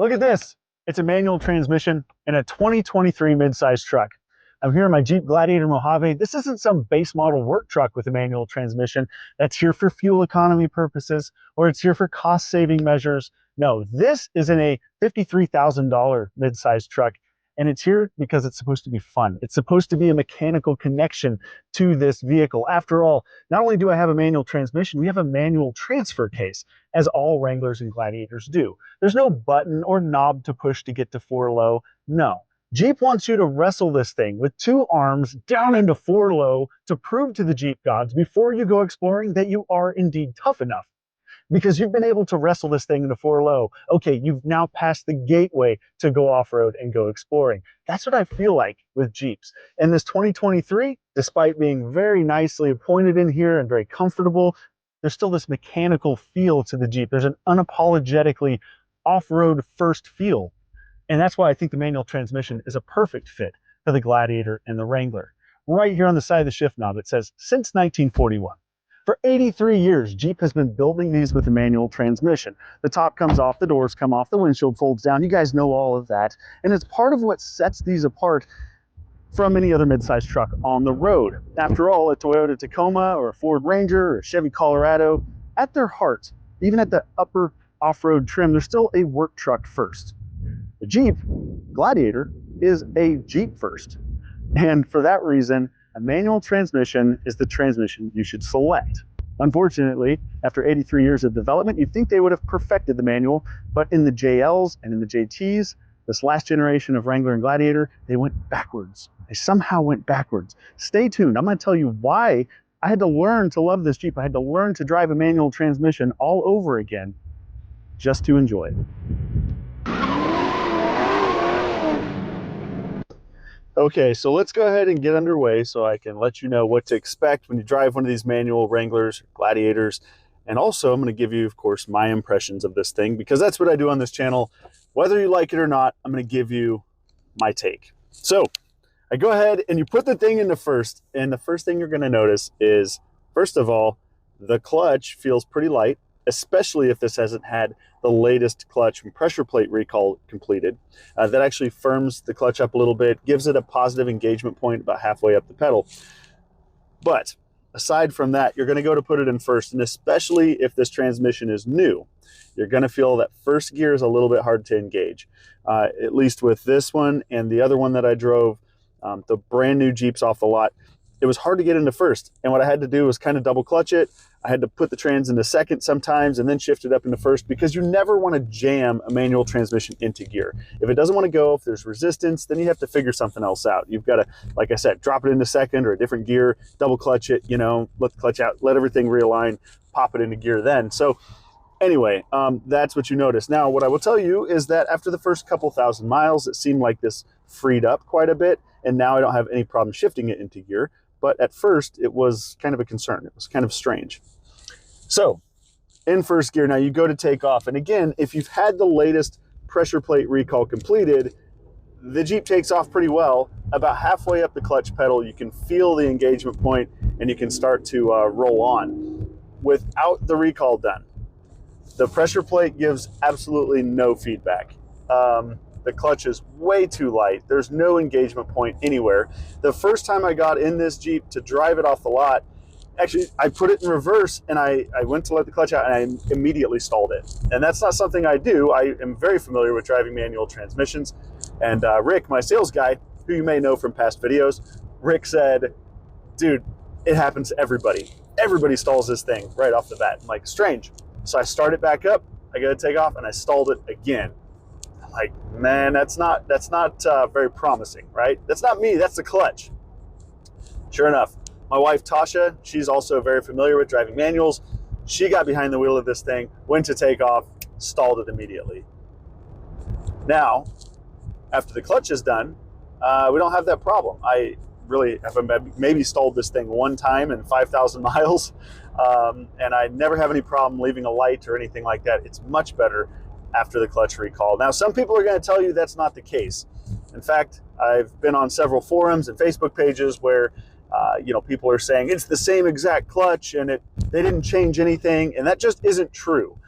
Look at this. It's a manual transmission in a 2023 midsize truck. I'm here in my Jeep Gladiator Mojave. This isn't some base model work truck with a manual transmission that's here for fuel economy purposes or it's here for cost saving measures. No, this is in a $53,000 midsize truck, and it's here because it's supposed to be fun. It's supposed to be a mechanical connection to this vehicle. After all, not only do I have a manual transmission, we have a manual transfer case, as all Wranglers and Gladiators do. There's no button or knob to push to get to 4-low. No. Jeep wants you to wrestle this thing with two arms down into 4-low to prove to the Jeep gods before you go exploring that you are indeed tough enough. Because you've been able to wrestle this thing into 4-low. Okay, you've now passed the gateway to go off-road and go exploring. That's what I feel like with Jeeps. And this 2023, despite being very nicely appointed in here and very comfortable, there's still this mechanical feel to the Jeep. There's an unapologetically off-road first feel. And that's why I think the manual transmission is a perfect fit for the Gladiator and the Wrangler. Right here on the side of the shift knob, it says, since 1941. For 83 years, Jeep has been building these with a manual transmission. The top comes off, the doors come off, the windshield folds down. You guys know all of that. And it's part of what sets these apart from any other midsize truck on the road. After all, a Toyota Tacoma or a Ford Ranger or a Chevy Colorado, at their heart, even at the upper off-road trim, they're still a work truck first. The Jeep Gladiator is a Jeep first. And for that reason, a manual transmission is the transmission you should select. Unfortunately, after 83 years of development, you'd think they would have perfected the manual, but in the JLs and in the JTs, this last generation of Wrangler and Gladiator, they went backwards. They somehow went backwards. Stay tuned. I'm going to tell you why I had to learn to love this Jeep. I had to learn to drive a manual transmission all over again just to enjoy it. Okay, so let's go ahead and get underway so I can let you know what to expect when you drive one of these manual Wranglers, Gladiators. And also I'm going to give you, of course, my impressions of this thing, because that's what I do on this channel. Whether you like it or not, I'm going to give you my take. So I go ahead and you put the thing into first, and the first thing you're going to notice is, first of all, the clutch feels pretty light, especially if this hasn't had the latest clutch and pressure plate recall completed. That actually firms the clutch up a little bit, gives it a positive engagement point about halfway up the pedal. But aside from that, you're going to go to put it in first, and especially if this transmission is new, you're going to feel that first gear is a little bit hard to engage. At least with this one and the other one that I drove, the brand new Jeeps off the lot, it was hard to get into first. And what I had to do was kind of double clutch it. I had to put the trans into second sometimes and then shift it up into first, because you never want to jam a manual transmission into gear. If it doesn't want to go, if there's resistance, then you have to figure something else out. You've got to, like I said, drop it into second or a different gear, double clutch it, you know, let the clutch out, let everything realign, pop it into gear then. So anyway, that's what you notice. Now, what I will tell you is that after the first couple thousand miles, it seemed like this freed up quite a bit, and now I don't have any problem shifting it into gear. But at first, it was kind of a concern. It was kind of strange. So, in first gear, now you go to take off. And again, if you've had the latest pressure plate recall completed, the Jeep takes off pretty well. About halfway up the clutch pedal, you can feel the engagement point, and you can start to roll on. Without the recall done, the pressure plate gives absolutely no feedback. The clutch is way too light. There's no engagement point anywhere. The first time I got in this Jeep to drive it off the lot, actually, I put it in reverse and I went to let the clutch out and I immediately stalled it. And that's not something I do. I am very familiar with driving manual transmissions. And Rick, my sales guy, who you may know from past videos, Rick said, dude, it happens to everybody. Everybody stalls this thing right off the bat. I'm like, strange. So I start it back up, I go to take off, and I stalled it again. I'm like, man, that's not very promising, right? That's not me, that's the clutch. Sure enough, my wife, Tasha, she's also very familiar with driving manuals. She got behind the wheel of this thing, went to take off, stalled it immediately. Now, after the clutch is done, we don't have that problem. I really have maybe stalled this thing one time in 5,000 miles, and I never have any problem leaving a light or anything like that. It's much better after the clutch recall. Now, some people are going to tell you that's not the case. In fact, I've been on several forums and Facebook pages where people are saying it's the same exact clutch and they didn't change anything, and that just isn't true.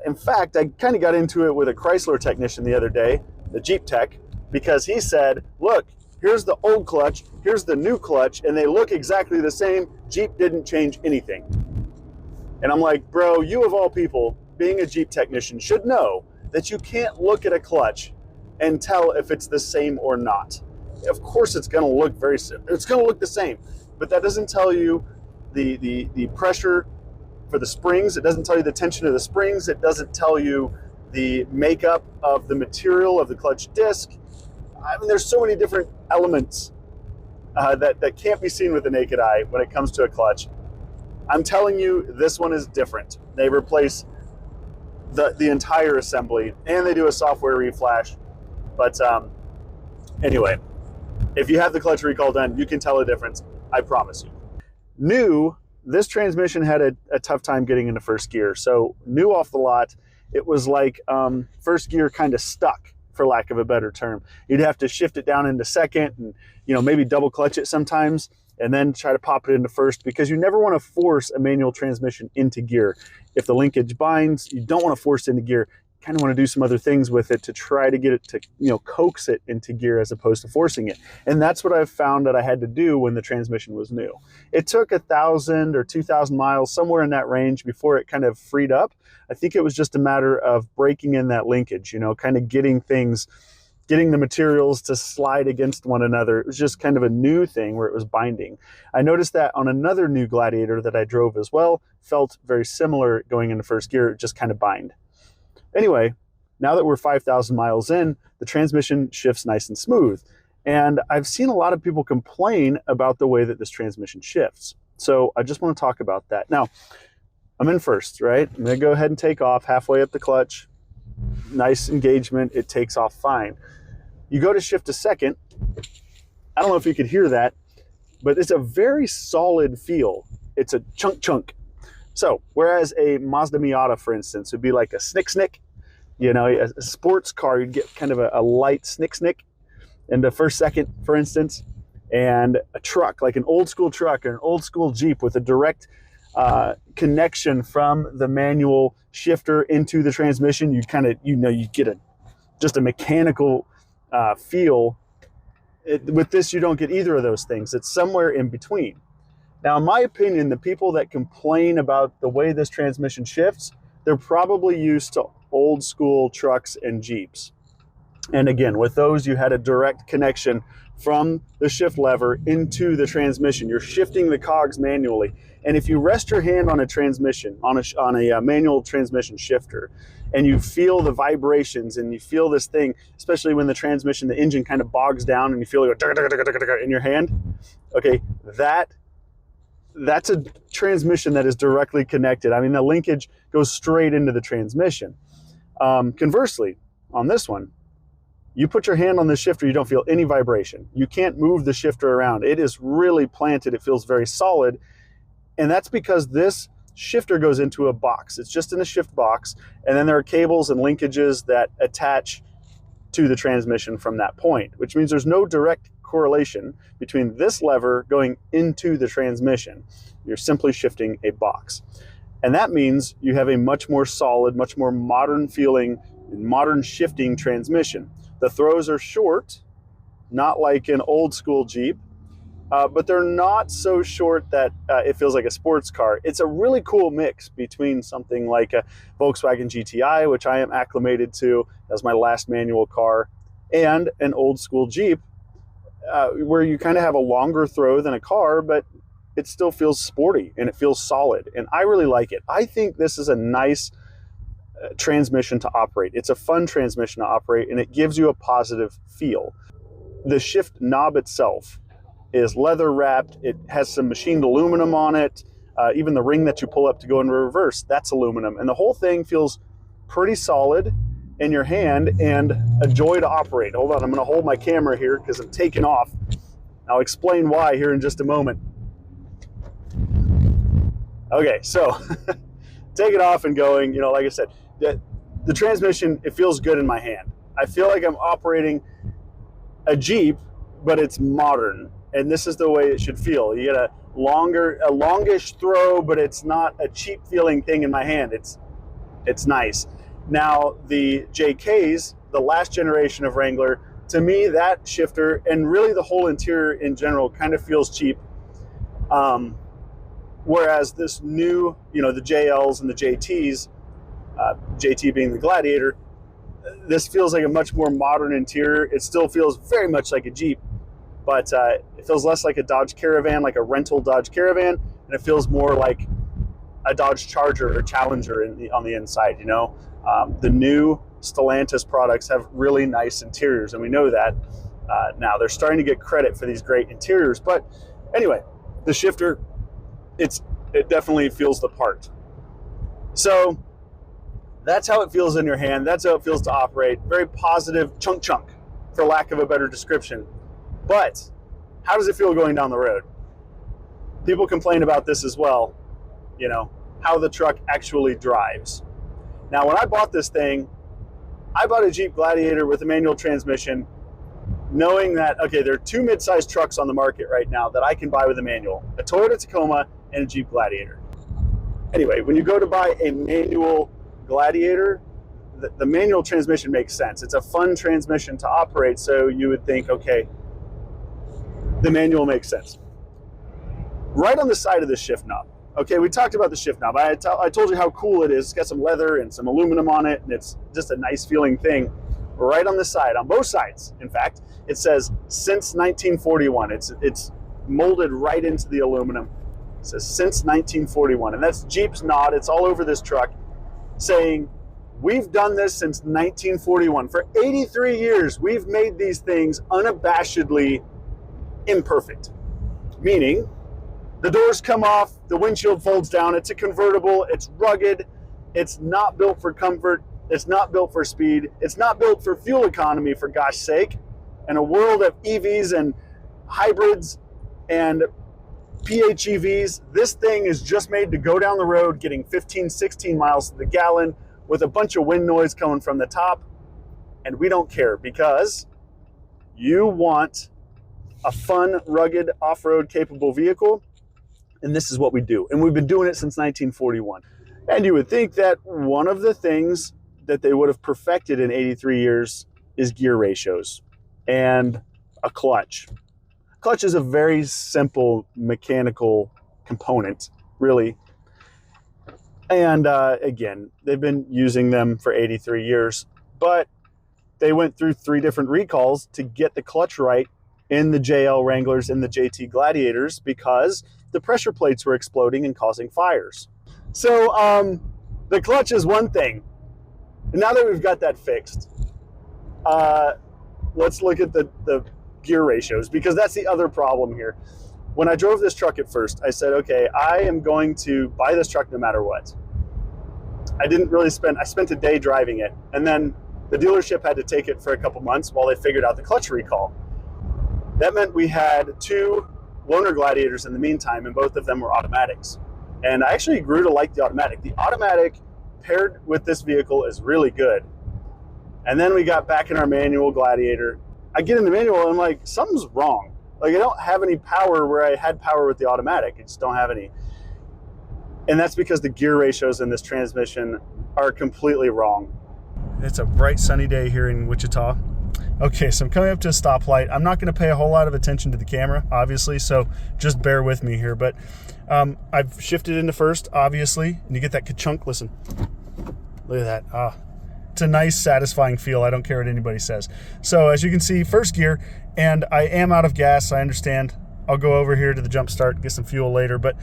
In fact, I kind of got into it with a Chrysler technician the other day, the Jeep tech, because he said, look, here's the old clutch, here's the new clutch, and they look exactly the same. Jeep didn't change anything. And I'm like, bro, you of all people, being a Jeep technician, should know that you can't look at a clutch and tell if it's the same or not. Of course it's going to look it's going to look the same, but that doesn't tell you the pressure for the springs. It doesn't tell you the tension of the springs. It doesn't tell you the makeup of the material of the clutch disc. I mean, there's so many different elements that can't be seen with the naked eye when it comes to a clutch. I'm telling you, this one is different. They replace the entire assembly, and they do a software reflash. But anyway, if you have the clutch recall done, you can tell a difference. I promise you. New, this transmission had a tough time getting into first gear. So new off the lot, it was like first gear kind of stuck, for lack of a better term. You'd have to shift it down into second and, you know, maybe double clutch it sometimes and then try to pop it into first, because you never want to force a manual transmission into gear. If the linkage binds, you don't want to force it into gear. You kind of want to do some other things with it to try to get it to, you know, coax it into gear as opposed to forcing it. And that's what I've found that I had to do when the transmission was new. It took 1,000 or 2,000 miles, somewhere in that range, before it kind of freed up. I think it was just a matter of breaking in that linkage, you know, kind of getting the materials to slide against one another. It was just kind of a new thing where it was binding. I noticed that on another new Gladiator that I drove as well, felt very similar going into first gear, it just kind of bind. Anyway, now that we're 5,000 miles in, the transmission shifts nice and smooth. And I've seen a lot of people complain about the way that this transmission shifts. So I just want to talk about that. Now, I'm in first, right? I'm going to go ahead and take off halfway up the clutch. Nice engagement. It takes off fine. You go to shift to second. I don't know if you could hear that, but it's a very solid feel. It's a chunk. So whereas a Mazda Miata, for instance, would be like a snick, you know, a sports car, you'd get kind of a light snick in the first second, for instance, and a truck, like an old school truck or an old school Jeep with a direct connection from the manual shifter into the transmission, you kind of, you know, you get just a mechanical feel. With this, you don't get either of those things. It's somewhere in between. Now, in my opinion, the people that complain about the way this transmission shifts, they're probably used to old school trucks and Jeeps. And again, with those, you had a direct connection from the shift lever into the transmission. You're shifting the cogs manually. And if you rest your hand on a transmission, on a manual transmission shifter, and you feel the vibrations and you feel this thing, especially when the engine kind of bogs down and you feel it go in your hand, okay, that's a transmission that is directly connected. I mean, the linkage goes straight into the transmission. Conversely, on this one, you put your hand on the shifter, you don't feel any vibration. You can't move the shifter around. It is really planted. It feels very solid. And that's because this shifter goes into a box. It's just in a shift box. And then there are cables and linkages that attach to the transmission from that point, which means there's no direct correlation between this lever going into the transmission. You're simply shifting a box. And that means you have a much more solid, much more modern feeling, modern shifting transmission. The throws are short, not like an old school Jeep, but they're not so short that it feels like a sports car. It's a really cool mix between something like a Volkswagen GTI, which I am acclimated to as my last manual car, and an old school Jeep, where you kind of have a longer throw than a car, but it still feels sporty and it feels solid. And I really like it. I think this is a nice transmission to operate. It's a fun transmission to operate, and it gives you a positive feel. The shift knob itself is leather wrapped. It has some machined aluminum on it. Even the ring that you pull up to go in reverse, that's aluminum. And the whole thing feels pretty solid in your hand and a joy to operate. Hold on, I'm gonna hold my camera here because I'm taking off. I'll explain why here in just a moment. Okay, so take it off and going, you know, like I said, the transmission, it feels good in my hand. I feel like I'm operating a Jeep, but it's modern. And this is the way it should feel. You get a longish throw, but it's not a cheap feeling thing in my hand. It's It's nice. Now, the JKs, the last generation of Wrangler, to me, that shifter and really the whole interior in general kind of feels cheap. Whereas this new, the JLs and the JTs, JT being the Gladiator, this feels like a much more modern interior. It still feels very much like a Jeep, but it feels less like a Dodge Caravan, like a rental Dodge Caravan, and it feels more like a Dodge Charger or Challenger on the inside. The new Stellantis products have really nice interiors, and we know that now. They're starting to get credit for these great interiors, but anyway, the shifter, it definitely feels the part. So that's how it feels in your hand. That's how it feels to operate. Very positive chunk, for lack of a better description. But how does it feel going down the road? People complain about this as well, how the truck actually drives. Now, when I bought this thing, I bought a Jeep Gladiator with a manual transmission, knowing that, okay, there are two mid-sized trucks on the market right now that I can buy with a manual, a Toyota Tacoma and a Jeep Gladiator. Anyway, when you go to buy a manual Gladiator, the manual transmission makes sense. It's a fun transmission to operate, so you would think, okay, the manual makes sense. Right on the side of the shift knob. Okay, we talked about the shift knob. I told you how cool it is. It's got some leather and some aluminum on it, and it's just a nice feeling thing. Right on the side, on both sides, in fact, it says since 1941. It's molded right into the aluminum. It says since 1941, and that's Jeep's nod. It's all over this truck, saying we've done this since 1941. For 83 years, we've made these things unabashedly imperfect, meaning the doors come off, the windshield folds down, it's a convertible, it's rugged, it's not built for comfort, it's not built for speed, it's not built for fuel economy, for gosh sake. In a world of EVs and hybrids and PHEVs, this thing is just made to go down the road getting 15, 16 miles to the gallon with a bunch of wind noise coming from the top, and we don't care because you want a fun, rugged, off-road capable vehicle, and this is what we do. And we've been doing it since 1941. And you would think that one of the things that they would have perfected in 83 years is gear ratios and a clutch. Clutch is a very simple mechanical component, really. And again, they've been using them for 83 years, but they went through 3 different recalls to get the clutch right in the JL Wranglers and the JT Gladiators because the pressure plates were exploding and causing fires. So the clutch is one thing. And now that we've got that fixed, let's look at the gear ratios, because that's the other problem here. When I drove this truck at first, I said, okay, I am going to buy this truck no matter what. I spent a day driving it, and then the dealership had to take it for a couple months while they figured out the clutch recall. That meant we had 2 loaner Gladiators in the meantime, and both of them were automatics. And I actually grew to like the automatic. The automatic paired with this vehicle is really good. And then we got back in our manual Gladiator. I get in the manual and I'm like, something's wrong. Like, I don't have any power where I had power with the automatic. I just don't have any. And that's because the gear ratios in this transmission are completely wrong. It's a bright sunny day here in Wichita. Okay, so I'm coming up to a stoplight. I'm not going to pay a whole lot of attention to the camera, obviously, so just bear with me here. But I've shifted into first, obviously, and you get that ka-chunk. Listen, look at that. It's a nice, satisfying feel. I don't care what anybody says. So as you can see, first gear, and I am out of gas, I understand. I'll go over here to the jump start, get some fuel later, but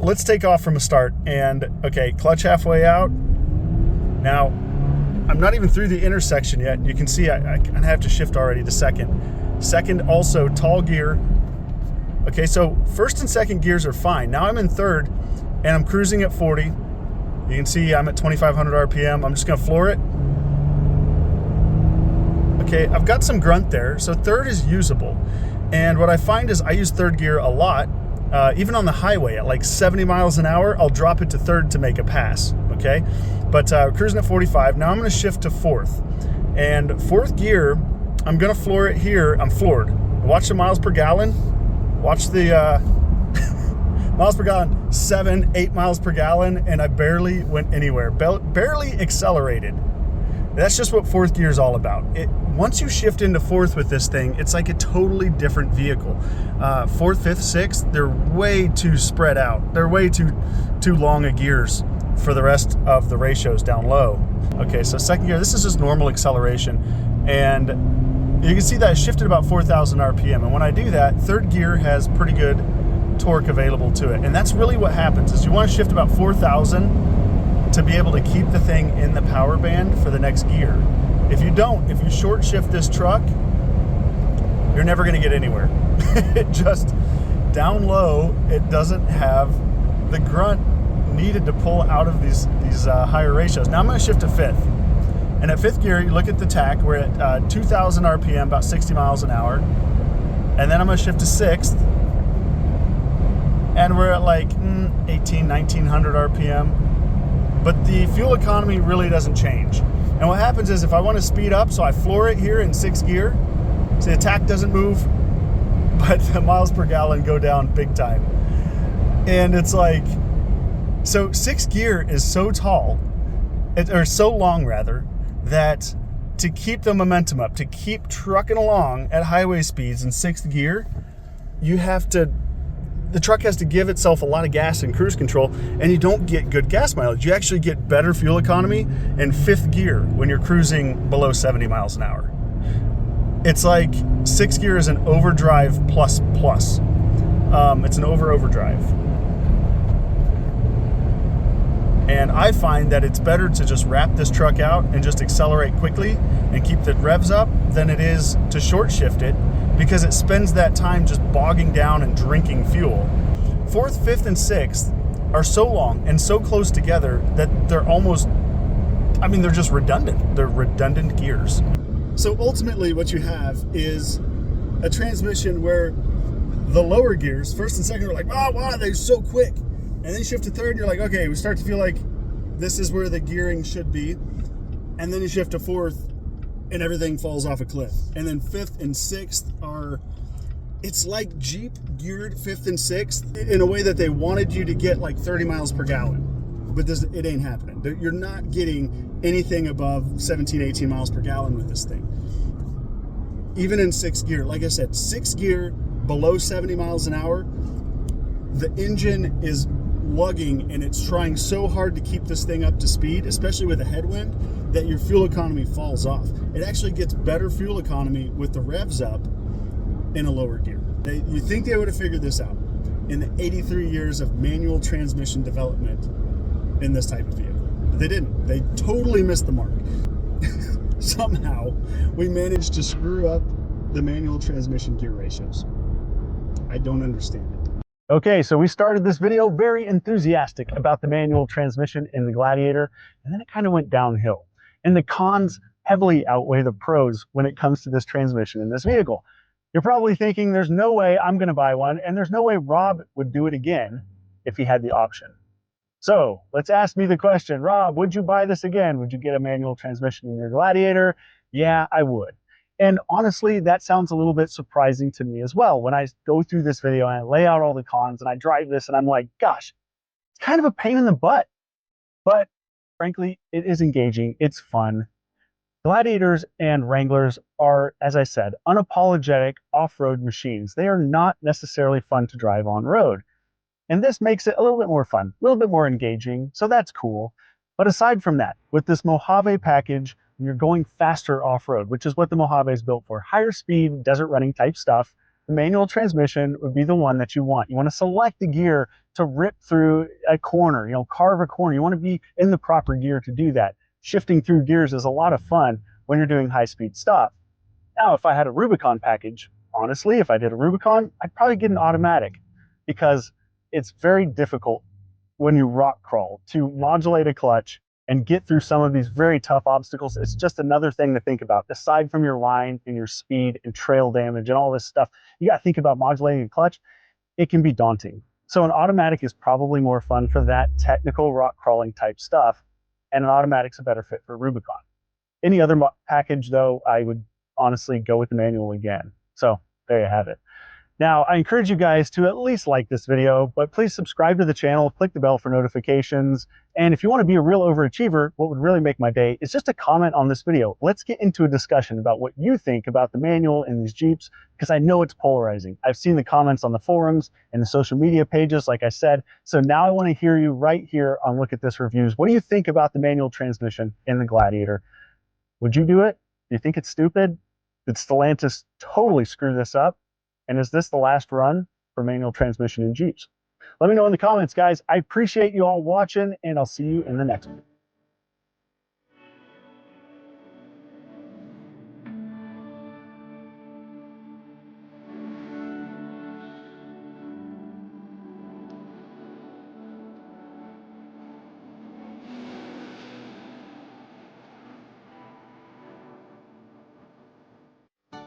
let's take off from a start. And okay, clutch halfway out. Now, I'm not even through the intersection yet. You can see I kind of have to shift already to second. Second, also tall gear. Okay, so first and second gears are fine. Now I'm in third, and I'm cruising at 40. You can see I'm at 2,500 RPM. I'm just gonna floor it. Okay, I've got some grunt there, so third is usable. And what I find is I use third gear a lot. Even on the highway at like 70 miles an hour, I'll drop it to third to make a pass, okay? But cruising at 45, now I'm gonna shift to fourth. And fourth gear, I'm gonna floor it here. I'm floored. Watch the miles per gallon. Watch the Miles per gallon, 7, 8 miles per gallon, and I barely went anywhere, barely accelerated. That's just what fourth gear is all about. Once you shift into fourth with this thing, it's like a totally different vehicle. Fourth, fifth, sixth, they're way too spread out. They're way too long of gears for the rest of the ratios down low. Okay, so second gear, this is just normal acceleration. And you can see that I shifted about 4,000 RPM. And when I do that, third gear has pretty good torque available to it. And that's really what happens is you want to shift about 4,000 to be able to keep the thing in the power band for the next gear. If you don't, if you short shift this truck, you're never going to get anywhere. It just, down low, it doesn't have the grunt needed to pull out of these higher ratios. Now I'm going to shift to fifth. And at fifth gear, you look at the tach, we're at 2,000 RPM, about 60 miles an hour. And then I'm going to shift to sixth. And we're at like 1,900 RPM. But the fuel economy really doesn't change. And what happens is if I want to speed up, so I floor it here in sixth gear, so the tach doesn't move, but the miles per gallon go down big time. And it's like, so sixth gear is so tall, or so long rather, that to keep the momentum up, to keep trucking along at highway speeds in sixth gear, the truck has to give itself a lot of gas and cruise control, and you don't get good gas mileage. You actually get better fuel economy in fifth gear when you're cruising below 70 miles an hour. It's like sixth gear is an overdrive plus. It's an overdrive. And I find that it's better to just wrap this truck out and just accelerate quickly and keep the revs up than it is to short shift it, because it spends that time just bogging down and drinking fuel. Fourth, fifth, and sixth are so long and so close together that they're almost, they're just redundant. They're redundant gears. So ultimately what you have is a transmission where the lower gears, first and second, are like, oh, wow, they're so quick. And then you shift to third, and you're like, okay, we start to feel like this is where the gearing should be. And then you shift to fourth, and everything falls off a cliff. And then fifth and sixth it's like Jeep geared fifth and sixth in a way that they wanted you to get like 30 miles per gallon. But it ain't happening. You're not getting anything above 17, 18 miles per gallon with this thing. Even in sixth gear, like I said, sixth gear below 70 miles an hour, the engine is lugging and it's trying so hard to keep this thing up to speed, especially with a headwind, that your fuel economy falls off. It actually gets better fuel economy with the revs up in a lower gear. You think they would have figured this out in the 83 years of manual transmission development in this type of vehicle, but they didn't. They totally missed the mark. Somehow we managed to screw up the manual transmission gear ratios. I don't understand it. Okay, so we started this video very enthusiastic about the manual transmission in the Gladiator, and then it kind of went downhill. And the cons heavily outweigh the pros when it comes to this transmission in this vehicle. You're probably thinking there's no way I'm going to buy one, and there's no way Rob would do it again if he had the option. So let's ask me the question, Rob, would you buy this again? Would you get a manual transmission in your Gladiator? Yeah, I would. And honestly, that sounds a little bit surprising to me as well. When I go through this video and I lay out all the cons and I drive this and I'm like, gosh, it's kind of a pain in the butt. But frankly, it is engaging. It's fun. Gladiators and Wranglers are, as I said, unapologetic off-road machines. They are not necessarily fun to drive on road. And this makes it a little bit more fun, a little bit more engaging. So that's cool. But aside from that, with this Mojave package, you're going faster off-road, which is what the Mojave is built for. Higher speed, desert running type stuff. The manual transmission would be the one that you want. You want to select the gear to rip through a corner, carve a corner. You want to be in the proper gear to do that. Shifting through gears is a lot of fun when you're doing high-speed stuff. Now, if I had a Rubicon package, honestly, if I did a Rubicon, I'd probably get an automatic, because it's very difficult when you rock crawl to modulate a clutch and get through some of these very tough obstacles. It's just another thing to think about. Aside from your line and your speed and trail damage and all this stuff, you got to think about modulating a clutch. It can be daunting. So an automatic is probably more fun for that technical rock crawling type stuff, and an automatic's a better fit for Rubicon. Any other package, though, I would honestly go with the manual again. So there you have it. Now, I encourage you guys to at least like this video, but please subscribe to the channel, click the bell for notifications. And if you want to be a real overachiever, what would really make my day is just a comment on this video. Let's get into a discussion about what you think about the manual in these Jeeps, because I know it's polarizing. I've seen the comments on the forums and the social media pages, like I said. So now I want to hear you right here on Look at This Reviews. What do you think about the manual transmission in the Gladiator? Would you do it? Do you think it's stupid? Did Stellantis totally screw this up? And is this the last run for manual transmission in Jeeps? Let me know in the comments, guys. I appreciate you all watching, and I'll see you in the next one.